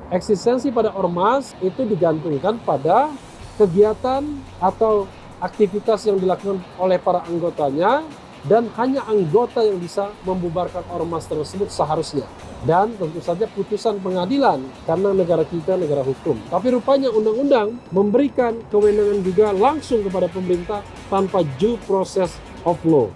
Eksistensi pada ormas itu digantungkan pada kegiatan atau aktivitas yang dilakukan oleh para anggotanya, dan hanya anggota yang bisa membubarkan ormas tersebut seharusnya. Dan tentu saja putusan pengadilan, karena negara kita negara hukum. Tapi rupanya undang-undang memberikan kewenangan juga langsung kepada pemerintah tanpa due process of law.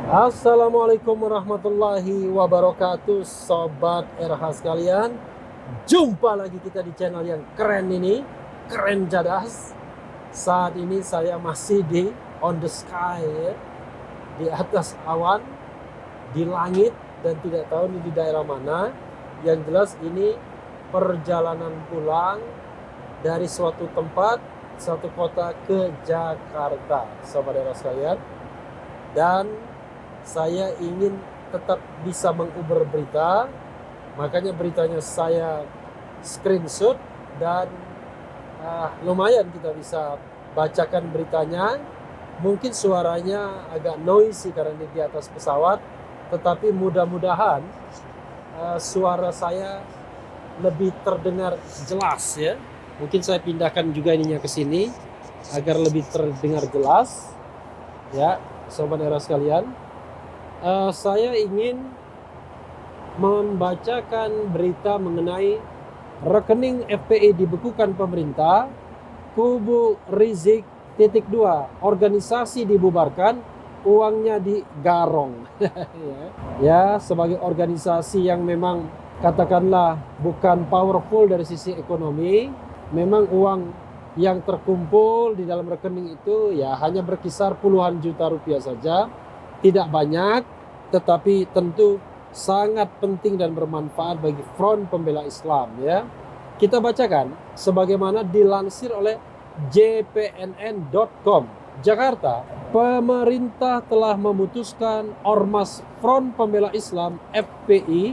Assalamualaikum warahmatullahi wabarakatuh, Sobat RH sekalian. Jumpa lagi kita di channel yang keren ini, Keren Cadas. Saat ini saya masih di on the sky ya, di atas awan, di langit, dan tidak tahu ini di daerah mana. Yang jelas ini perjalanan pulang dari suatu tempat, satu kota ke Jakarta, Sobat RH sekalian. Dan saya ingin tetap bisa menguber berita, makanya beritanya saya screenshot dan lumayan kita bisa bacakan beritanya. Mungkin suaranya agak noisy karena di atas pesawat, tetapi mudah-mudahan suara saya lebih terdengar jelas ya. Mungkin saya pindahkan juga ininya ke sini agar lebih terdengar jelas ya, Sobat era sekalian. Saya ingin membacakan berita mengenai rekening FPI dibekukan pemerintah, kubu Rizik .2, organisasi dibubarkan, uangnya digarong. Ya, sebagai organisasi yang memang katakanlah bukan powerful dari sisi ekonomi, memang uang yang terkumpul di dalam rekening itu ya hanya berkisar puluhan juta rupiah saja. Tidak banyak, tetapi tentu sangat penting dan bermanfaat bagi Front Pembela Islam ya. Kita bacakan sebagaimana dilansir oleh jpnn.com. Jakarta, pemerintah telah memutuskan Ormas Front Pembela Islam FPI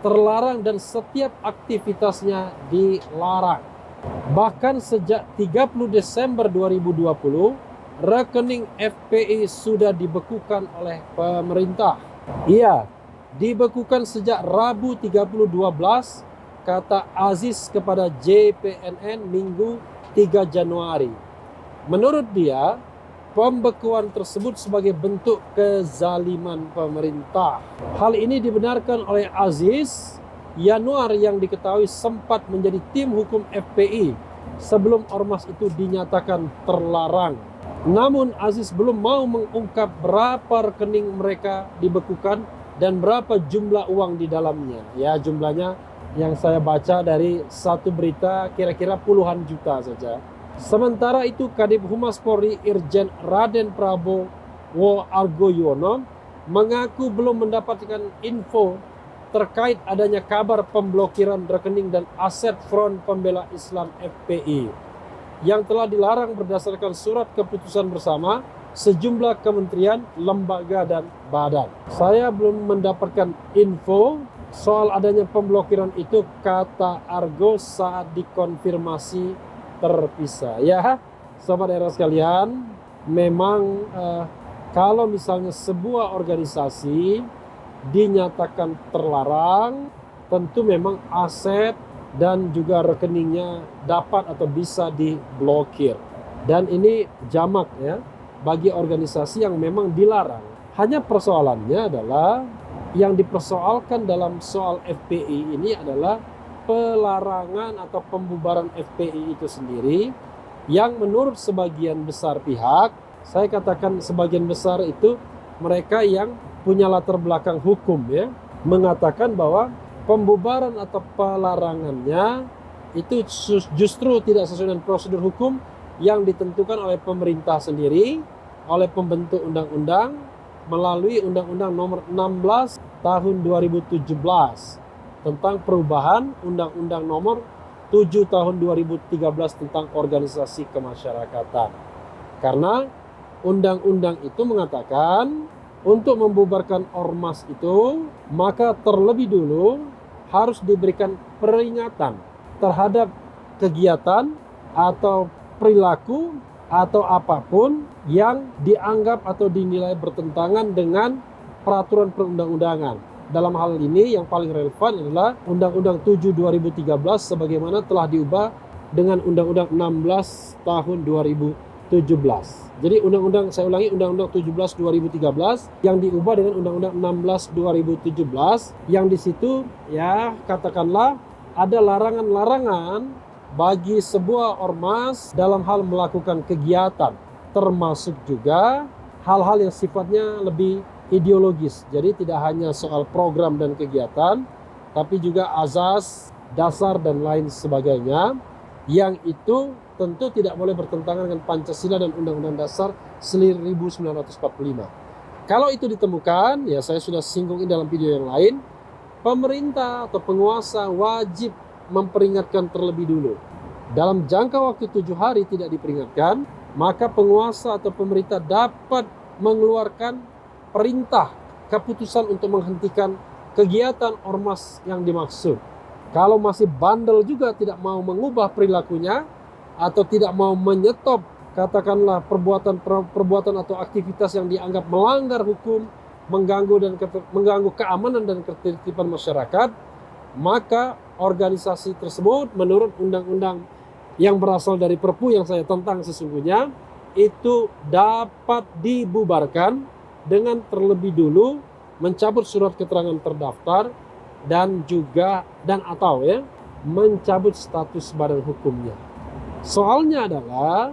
terlarang dan setiap aktivitasnya dilarang. Bahkan sejak 30 Desember 2020 rekening FPI sudah dibekukan oleh pemerintah. Iya, dibekukan sejak Rabu 30/12, kata Aziz kepada JPNN Minggu 3 Januari. Menurut dia, pembekuan tersebut sebagai bentuk kezaliman pemerintah. Hal ini dibenarkan oleh Aziz Yanuar yang diketahui sempat menjadi tim hukum FPI sebelum ormas itu dinyatakan terlarang. Namun Aziz belum mau mengungkap berapa rekening mereka dibekukan dan berapa jumlah uang di dalamnya. Ya, jumlahnya yang saya baca dari satu berita kira-kira puluhan juta saja. Sementara itu Kadif Humas Polri Irjen Raden Prabowo Argoyono mengaku belum mendapatkan info terkait adanya kabar pemblokiran rekening dan aset Front Pembela Islam FPI yang telah dilarang berdasarkan surat keputusan bersama sejumlah kementerian, lembaga, dan badan. Saya belum mendapatkan info soal adanya pemblokiran itu, kata Argo saat dikonfirmasi terpisah. Ya, Sobat era sekalian, memang kalau misalnya sebuah organisasi dinyatakan terlarang, tentu memang aset dan juga rekeningnya dapat atau bisa diblokir. Dan ini jamak ya bagi organisasi yang memang dilarang. Hanya persoalannya adalah yang dipersoalkan dalam soal FPI ini adalah pelarangan atau pembubaran FPI itu sendiri, yang menurut sebagian besar pihak, saya katakan sebagian besar itu mereka yang punya latar belakang hukum ya, mengatakan bahwa pembubaran atau pelarangannya itu justru tidak sesuai dengan prosedur hukum yang ditentukan oleh pemerintah sendiri, oleh pembentuk undang-undang melalui Undang-Undang Nomor 16 Tahun 2017 tentang perubahan Undang-Undang Nomor 7 tahun 2013 tentang organisasi kemasyarakatan. Karena undang-undang itu mengatakan untuk membubarkan ormas itu, maka terlebih dulu harus diberikan peringatan terhadap kegiatan atau perilaku atau apapun yang dianggap atau dinilai bertentangan dengan peraturan perundang-undangan. Dalam hal ini yang paling relevan adalah Undang-Undang 7 2013 sebagaimana telah diubah dengan Undang-Undang 16 tahun 2017. Jadi saya ulangi, Undang-Undang 17 2013 yang diubah dengan Undang-Undang 16 2017 yang di situ ya katakanlah ada larangan-larangan bagi sebuah ormas dalam hal melakukan kegiatan, termasuk juga hal-hal yang sifatnya lebih ideologis. Jadi tidak hanya soal program dan kegiatan, tapi juga azas, dasar dan lain sebagainya yang itu tentu tidak boleh bertentangan dengan Pancasila dan Undang-Undang Dasar 1945. Kalau itu ditemukan, ya saya sudah singgung ini dalam video yang lain, pemerintah atau penguasa wajib memperingatkan terlebih dulu. Dalam jangka waktu 7 hari tidak diperingatkan, maka penguasa atau pemerintah dapat mengeluarkan perintah, keputusan untuk menghentikan kegiatan ormas yang dimaksud. Kalau masih bandel juga tidak mau mengubah perilakunya atau tidak mau menyetop katakanlah perbuatan atau aktivitas yang dianggap melanggar hukum, mengganggu keamanan dan ketertiban masyarakat, maka organisasi tersebut menurut undang-undang yang berasal dari Perpu yang saya tentang sesungguhnya itu dapat dibubarkan dengan terlebih dulu mencabut surat keterangan terdaftar dan atau mencabut status badan hukumnya. Soalnya adalah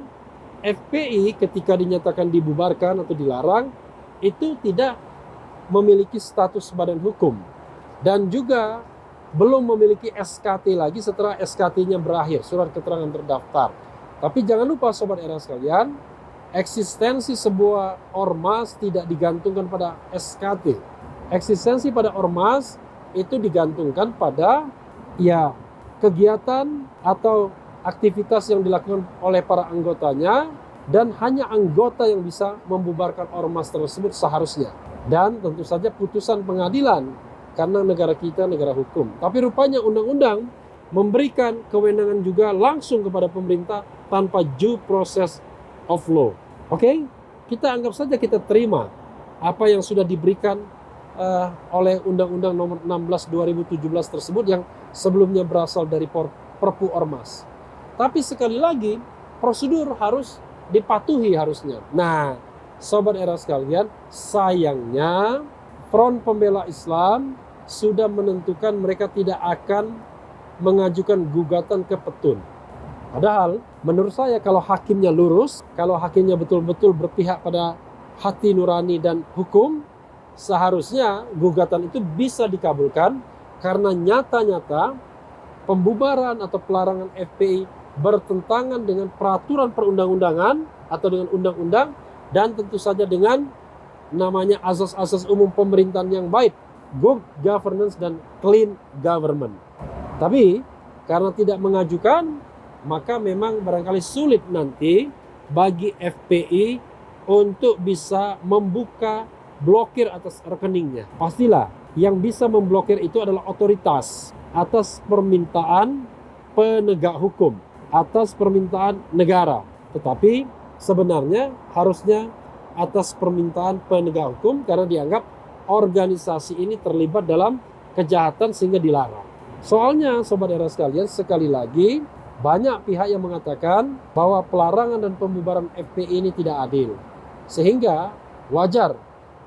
FPI ketika dinyatakan dibubarkan atau dilarang itu tidak memiliki status badan hukum dan juga belum memiliki SKT lagi setelah SKT-nya berakhir, surat keterangan terdaftar. Tapi jangan lupa Sobat Era sekalian, eksistensi sebuah ormas tidak digantungkan pada SKT. Eksistensi pada ormas itu digantungkan pada kegiatan atau aktivitas yang dilakukan oleh para anggotanya dan hanya anggota yang bisa membubarkan ormas tersebut seharusnya. Dan tentu saja putusan pengadilan karena negara kita negara hukum. Tapi rupanya undang-undang memberikan kewenangan juga langsung kepada pemerintah tanpa due process of law. Oke? Kita anggap saja kita terima apa yang sudah diberikan oleh Undang-Undang Nomor 16 2017 tersebut yang sebelumnya berasal dari Perpu Ormas. Tapi sekali lagi prosedur harus dipatuhi harusnya. Nah, Sobat Era sekalian, sayangnya Front Pembela Islam sudah menentukan mereka tidak akan mengajukan gugatan ke Petun. Padahal menurut saya kalau hakimnya lurus, kalau hakimnya betul-betul berpihak pada hati nurani dan hukum, seharusnya gugatan itu bisa dikabulkan karena nyata-nyata pembubaran atau pelarangan FPI bertentangan dengan peraturan perundang-undangan atau dengan undang-undang dan tentu saja dengan namanya asas-asas umum pemerintahan yang baik, good governance dan clean government. Tapi karena tidak mengajukan, maka memang barangkali sulit nanti bagi FPI untuk bisa membuka blokir atas rekeningnya. Pastilah yang bisa memblokir itu adalah otoritas atas permintaan penegak hukum, atas permintaan negara. Tetapi sebenarnya harusnya atas permintaan penegak hukum karena dianggap organisasi ini terlibat dalam kejahatan sehingga dilarang. Soalnya Sobat Era sekalian, sekali lagi banyak pihak yang mengatakan bahwa pelarangan dan pembubaran FPI ini tidak adil. Sehingga wajar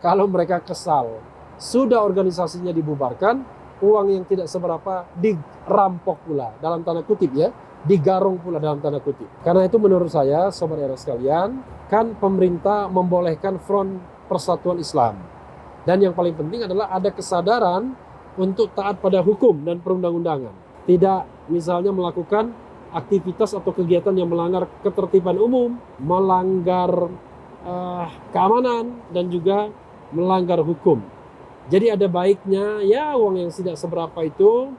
kalau mereka kesal. Sudah organisasinya dibubarkan, uang yang tidak seberapa dirampok pula dalam tanda kutip digarung pula dalam tanda kutip. Karena itu menurut saya Sobat Era sekalian, kan pemerintah membolehkan Front Persatuan Islam. Dan yang paling penting adalah ada kesadaran untuk taat pada hukum dan perundang-undangan. Tidak misalnya melakukan aktivitas atau kegiatan yang melanggar ketertiban umum, melanggar keamanan dan juga melanggar hukum. Jadi ada baiknya uang yang tidak seberapa itu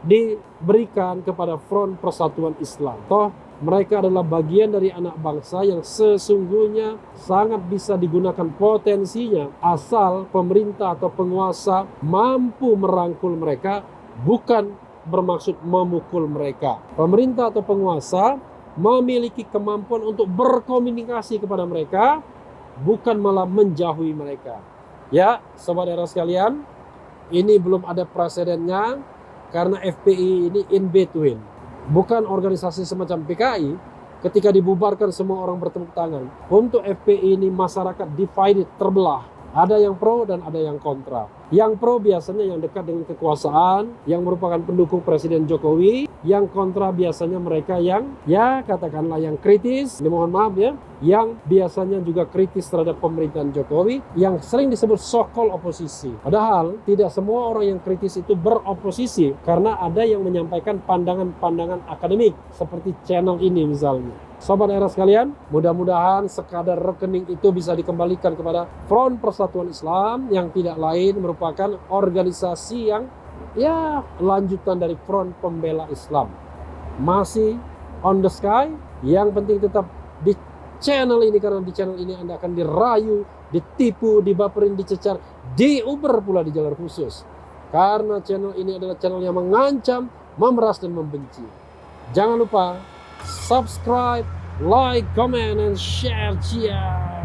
diberikan kepada Front Persatuan Islam. Toh mereka adalah bagian dari anak bangsa yang sesungguhnya sangat bisa digunakan potensinya asal pemerintah atau penguasa mampu merangkul mereka, bukan bermaksud memukul mereka. Pemerintah atau penguasa memiliki kemampuan untuk berkomunikasi kepada mereka, bukan malah menjauhi mereka. Ya, sobat era sekalian, ini belum ada presidennya karena FPI ini in between. Bukan organisasi semacam PKI, ketika dibubarkan semua orang bertepuk tangan. Untuk FPI ini masyarakat divided, terbelah. Ada yang pro dan ada yang kontra. Yang pro biasanya yang dekat dengan kekuasaan, yang merupakan pendukung Presiden Jokowi. Yang kontra biasanya mereka yang, ya katakanlah yang kritis, mohon maaf ya, yang biasanya juga kritis terhadap pemerintahan Jokowi, yang sering disebut so-called oposisi. Padahal tidak semua orang yang kritis itu beroposisi, karena ada yang menyampaikan pandangan-pandangan akademik, seperti channel ini misalnya. Sobat era sekalian, mudah-mudahan sekadar rekening itu bisa dikembalikan kepada Front Persatuan Islam yang tidak lain merupakan organisasi yang ya lanjutan dari Front Pembela Islam. Masih on the sky, yang penting tetap di channel ini, karena di channel ini Anda akan dirayu, ditipu, dibaperin, dicecar, diuber pula di jalur khusus. Karena channel ini adalah channel yang mengancam, memeras dan membenci. Jangan lupa subscribe, like, comment, and share. Cheers.